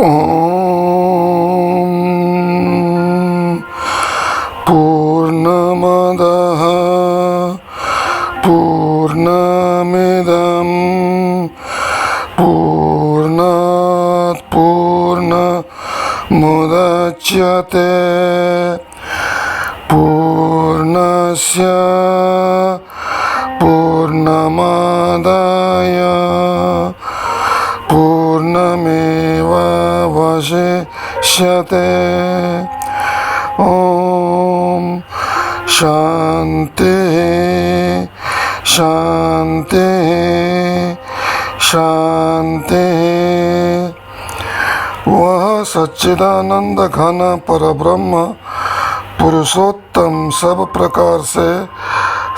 ॐ पूर्णमदः पूर्णमिदं पूर्णात् पूर्णमुदच्यते पूर्णस्य पूर्णमादाय पूर्णमेवावशिष्यते। ॐ शान्ति शान्ति शान्ति। वह सच्चिदानंद घन परब्रह्म पुरुषोत्तम सब प्रकार से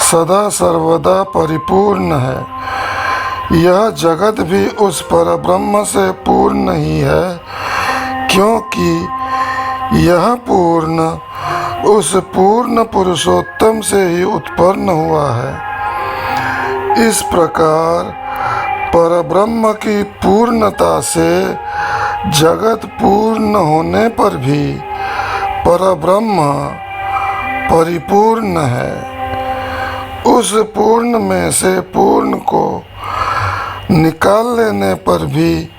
सदा सर्वदा परिपूर्ण है। यह जगत भी उस परब्रह्म से पूर्ण ही है, क्योंकि यह पूर्ण उस पूर्ण पुरुषोत्तम से ही उत्पन्न हुआ है। इस प्रकार परब्रह्म की पूर्णता से जगत पूर्ण होने पर भी परब्रह्म परिपूर्ण है। उस पूर्ण में से पूर्ण को निकाल लेने पर भी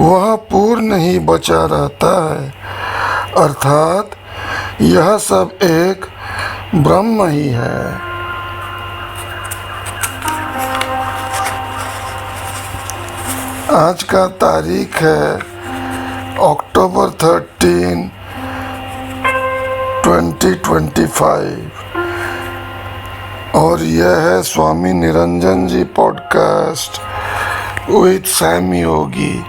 वह पूर्ण ही बचा रहता है, अर्थात यह सब एक ब्रह्म ही है। आज का तारीख है अक्टूबर 13, 2025 और यह है स्वामी निरंजन जी पॉडकास्ट विद सैम योगी,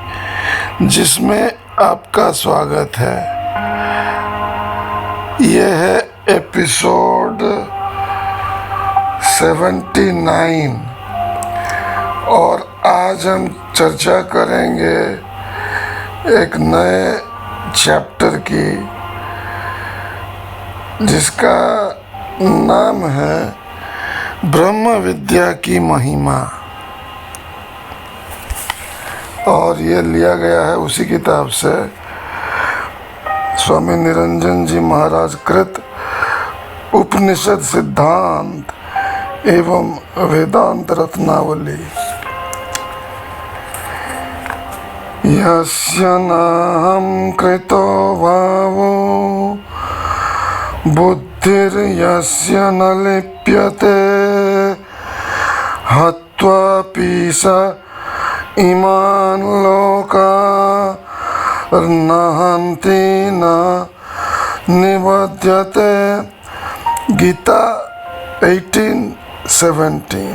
जिसमें आपका स्वागत है। यह है एपिसोड 79 और आज हम चर्चा करेंगे एक नए चैप्टर की, जिसका नाम है ब्रह्म विद्या की महिमा। और ये लिया गया है उसी किताब से, स्वामी निरंजन जी महाराज कृत उपनिषद सिद्धांत एवं वेदांत रत्नावली। यस्य नाहं कृतो भावो बुद्धिर्यस्य न लिप्यते हत्वापि स इमान् लोकान् हन्ति न निबध्यते। गीता 18:17।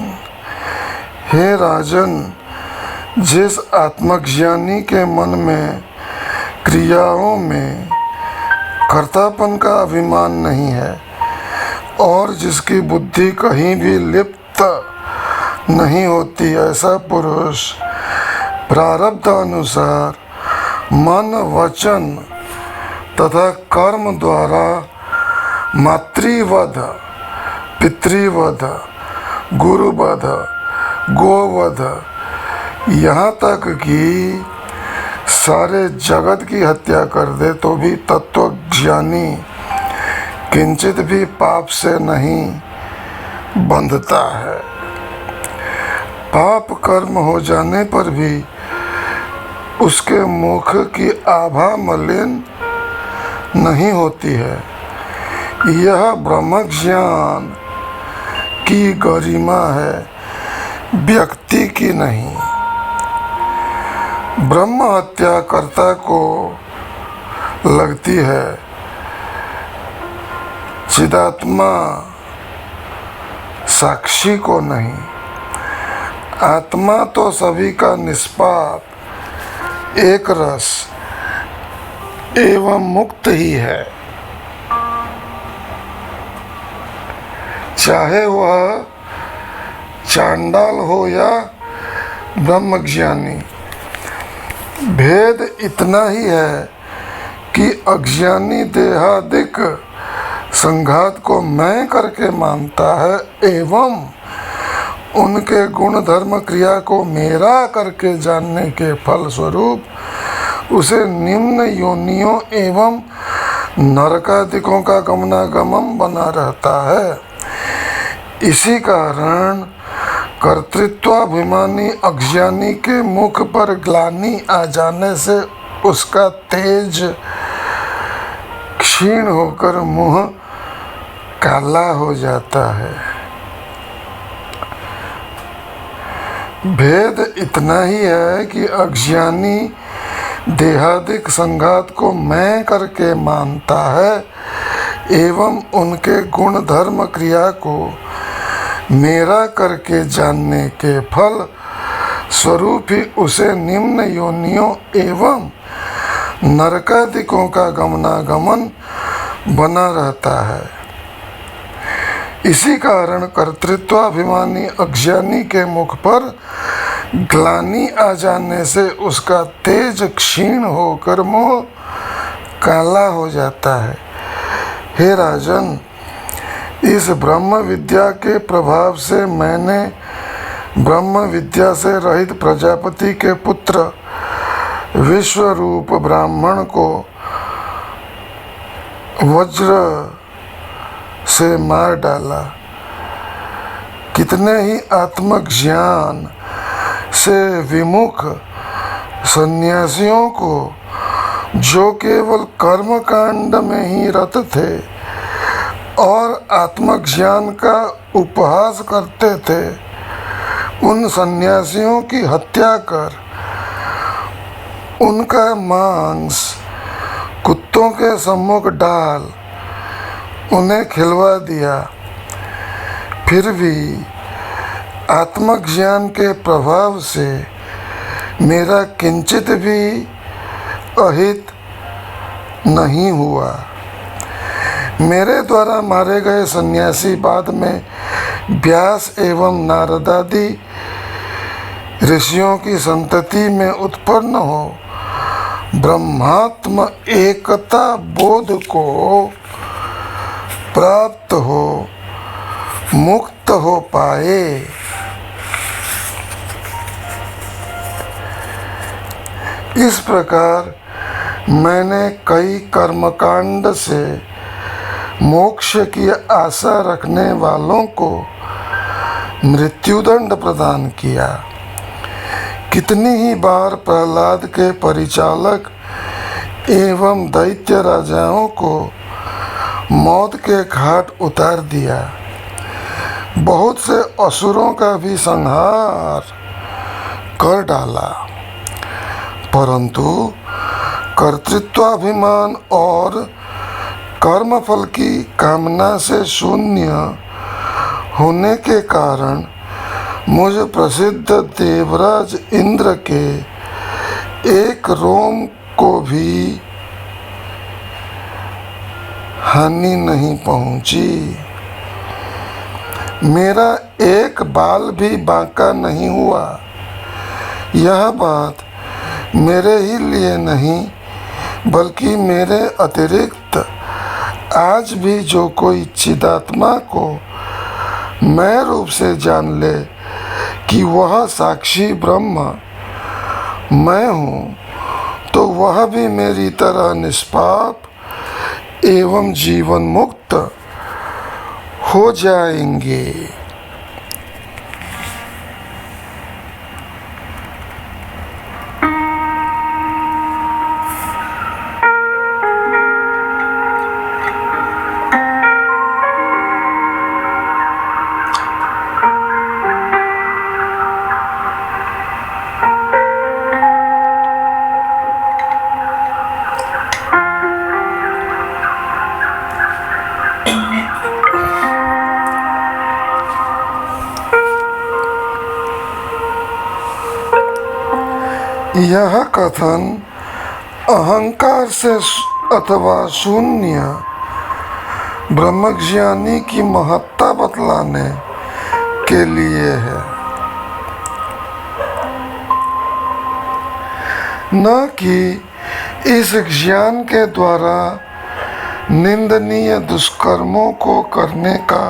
हे राजन, जिस आत्मज्ञानी के मन में क्रियाओं में कर्तापन का अभिमान नहीं है और जिसकी बुद्धि कहीं भी लिप्त नहीं होती, ऐसा पुरुष प्रारब्ध अनुसार मन, वचन तथा कर्म द्वारा मातृवध, पितृवध, गुरुवध, गोवध, यहाँ तक कि सारे जगत की हत्या कर दे तो भी तत्वज्ञानी किंचित भी पाप से नहीं बंधता है। पाप कर्म हो जाने पर भी उसके मुख की आभा मलिन नहीं होती है। यह ब्रह्म ज्ञान की गरिमा है, व्यक्ति की नहीं। ब्रह्म हत्या कर्ता को लगती है, चिदात्मा साक्षी को नहीं। आत्मा तो सभी का निष्पाप, एक रस एवं मुक्त ही है, चाहे वह चांडाल हो या ब्रह्मज्ञानी। भेद इतना ही है कि अज्ञानी देहादिक संघात को मैं करके मानता है एवं उनके गुण धर्म क्रिया को मेरा करके जानने के फल स्वरूप उसे निम्न योनियों एवं नरकादिकों का गमनागमन बना रहता है। इसी कारण कर्तृत्वाभिमानी अज्ञानी के मुख पर ग्लानि आ जाने से उसका तेज क्षीण होकर मुंह काला हो जाता है। भेद इतना ही है कि अज्ञानी देहादिक संघात को मैं करके मानता है एवं उनके गुण धर्म क्रिया को मेरा करके जानने के फल स्वरूप ही उसे निम्न योनियों एवं नरकादिकों का गमनागमन बना रहता है। इसी कारण कर्तृत्वाभिमानी अज्ञानी के मुख पर ग्लानि आ जाने से उसका तेज क्षीण होकर मुंह काला हो जाता है। हे राजन, इस ब्रह्म विद्या के प्रभाव से मैंने ब्रह्म विद्या से रहित प्रजापति के पुत्र विश्वरूप ब्राह्मण को वज्र से मार डाला। कितने ही आत्मज्ञान से विमुख सन्यासियों को, जो केवल कर्म कांड में ही रत थे और आत्मज्ञान का उपहास करते थे, उन सन्यासियों की हत्या कर उनका मांस कुत्तों के सम्मुख डाल उन्हें खिलवा दिया। फिर भी आत्मज्ञान के प्रभाव से मेरा किंचित भी अहित नहीं हुआ। मेरे द्वारा मारे गए सन्यासी बाद में व्यास एवं नारदादि ऋषियों की संतति में उत्पन्न हो ब्रह्मात्म एकता बोध को प्राप्त हो मुक्त हो पाए। इस प्रकार मैंने कई कर्मकांड से मोक्ष की आशा रखने वालों को मृत्युदंड प्रदान किया। कितनी ही बार प्रहलाद के परिचालक एवं दैत्य राजाओं को मौत के घाट उतार दिया। बहुत से असुरों का भी संहार कर डाला, परंतु कर्तृत्वाभिमान और कर्मफल की कामना से शून्य होने के कारण मुझ प्रसिद्ध देवराज इंद्र के एक रोम को भी हानि नहीं पहुंची। मेरा एक बाल भी बांका नहीं हुआ। यह बात मेरे ही लिए नहीं बल्कि मेरे अतिरिक्त आज भी जो कोई चिदात्मा को मैं रूप से जान ले कि वह साक्षी ब्रह्म मैं हूँ, तो वह भी मेरी तरह निष्पाप एवं जीवन मुक्त हो जाएंगे। यह कथन अहंकार से अथवा शून्य ब्रह्मज्ञानी की महत्ता बतलाने के लिए है, न कि इस ज्ञान के द्वारा निंदनीय दुष्कर्मों को करने का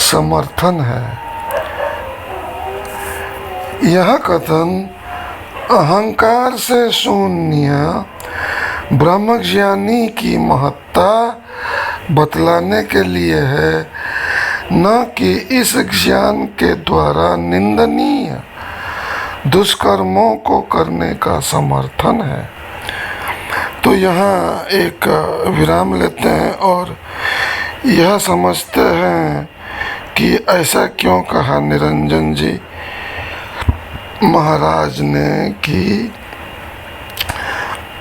समर्थन है। यह कथन अहंकार से शून्य ब्रह्मज्ञानी की महत्ता बतलाने के लिए है, न कि इस ज्ञान के द्वारा निंदनीय दुष्कर्मों को करने का समर्थन है। तो यहाँ एक विराम लेते हैं और यह समझते हैं कि ऐसा क्यों कहा निरंजन जी महाराज ने कि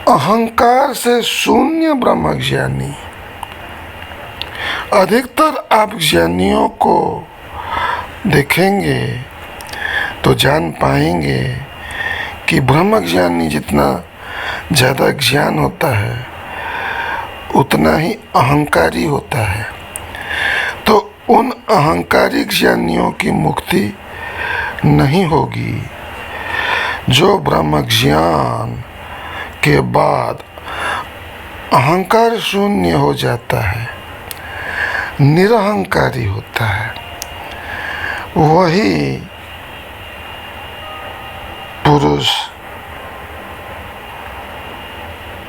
अहंकार से शून्य ब्रह्मज्ञानी। अधिकतर आप ज्ञानियों को देखेंगे तो जान पाएंगे कि ब्रह्मज्ञानी जितना ज़्यादा ज्ञान होता है उतना ही अहंकारी होता है। तो उन अहंकारी ज्ञानियों की मुक्ति नहीं होगी। जो ब्रह्मज्ञान के बाद अहंकार शून्य हो जाता है, निरहंकारी होता है, वही पुरुष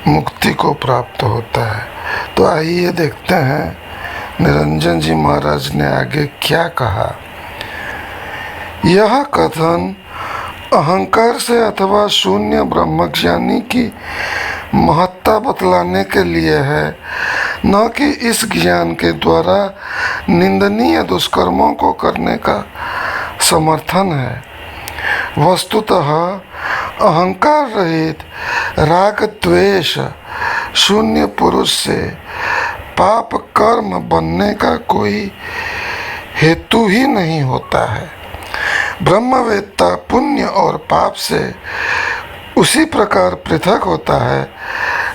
मुक्ति को प्राप्त होता है। तो आइए देखते हैं निरंजन जी महाराज ने आगे क्या कहा। यह कथन अहंकार से अथवा शून्य ब्रह्मज्ञानी की महत्ता बतलाने के लिए है, न कि इस ज्ञान के द्वारा निंदनीय दुष्कर्मों को करने का समर्थन है। वस्तुतः अहंकार रहित राग द्वेष शून्य पुरुष से पाप कर्म बनने का कोई हेतु ही नहीं होता है। ब्रह्मवेत्ता पुण्य और पाप से उसी प्रकार पृथक होता है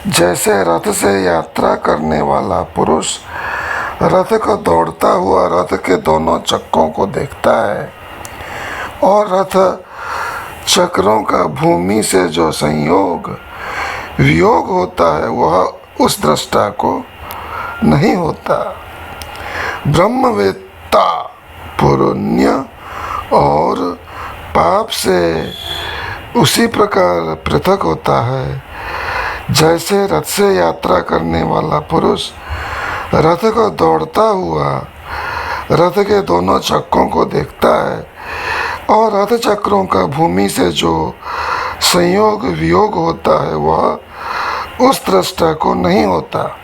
जैसे रथ से यात्रा करने वाला पुरुष रथ को दौड़ता हुआ रथ के दोनों चक्कों को देखता है और रथ चक्रों का भूमि से जो संयोग वियोग होता है वह उस दृष्टा को नहीं होता। ब्रह्मवेत्ता पुण्य और पाप से उसी प्रकार पृथक होता है जैसे रथ से यात्रा करने वाला पुरुष रथ को दौड़ता हुआ रथ के दोनों चक्कों को देखता है और रथ चक्रों का भूमि से जो संयोग वियोग होता है वह उस दृष्टा को नहीं होता।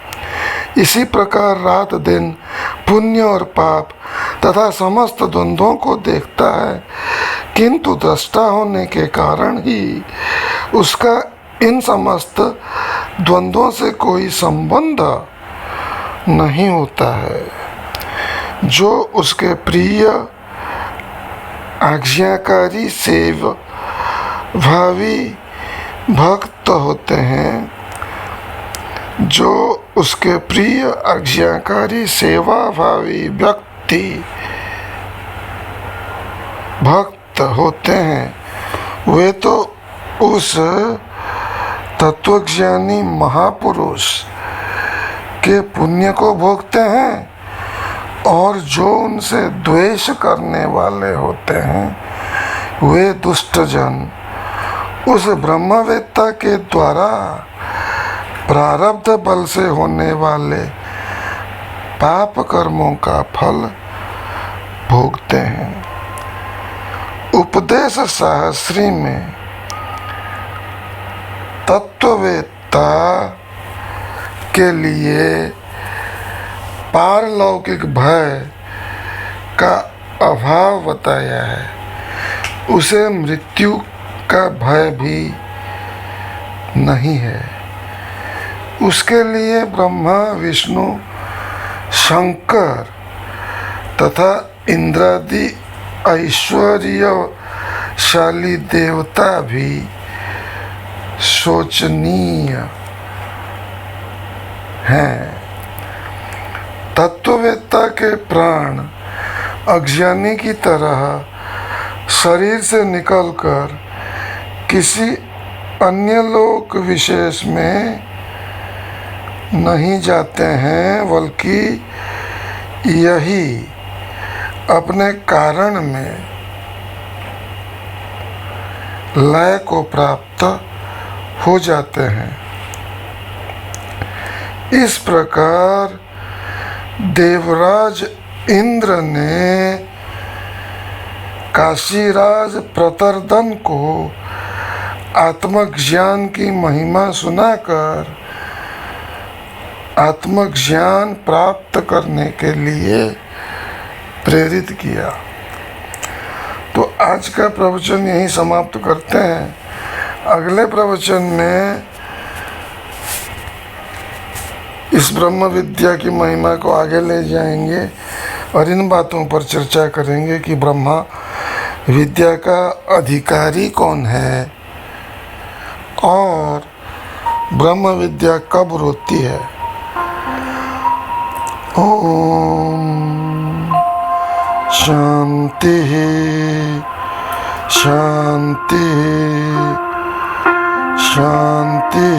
इसी प्रकार रात दिन पुण्य और पाप तथा समस्त द्वंद्वों को देखता है, किंतु दृष्टा होने के कारण ही उसका इन समस्त द्वंद्वों से कोई संबंध नहीं होता है। जो उसके प्रिय आज्ञाकारी सेव भावी भक्त होते हैं, जो उसके प्रिय आज्ञाकारी सेवा भावी व्यक्ति भक्त होते हैं, वे तो उस तत्वज्ञानी महापुरुष के पुण्य को भोगते हैं और जो उनसे द्वेष करने वाले होते हैं वे दुष्टजन उस ब्रह्मवेत्ता के द्वारा प्रारब्ध बल से होने वाले पाप कर्मों का फल भोगते हैं। उपदेश सहस्री में तत्ववेत्ता के लिए पारलौकिक भय का अभाव बताया है। उसे मृत्यु का भय भी नहीं है। उसके लिए ब्रह्मा विष्णु शंकर तथा इंद्रादि ऐश्वर्यशाली देवता भी शोचनीय हैं। तत्ववेत्ता के प्राण अज्ञानी की तरह शरीर से निकलकर किसी अन्य लोक विशेष में नहीं जाते हैं, बल्कि यही अपने कारण में लय को प्राप्त हो जाते हैं। इस प्रकार देवराज इंद्र ने काशीराज प्रतरदन को आत्मज्ञान की महिमा सुनाकर आत्मज्ञान प्राप्त करने के लिए प्रेरित किया। तो आज का प्रवचन यहीं समाप्त करते हैं। अगले प्रवचन में इस ब्रह्म विद्या की महिमा को आगे ले जाएंगे और इन बातों पर चर्चा करेंगे कि ब्रह्मा विद्या का अधिकारी कौन है और ब्रह्म विद्या कब होती है। ओम शांति शांति शांति।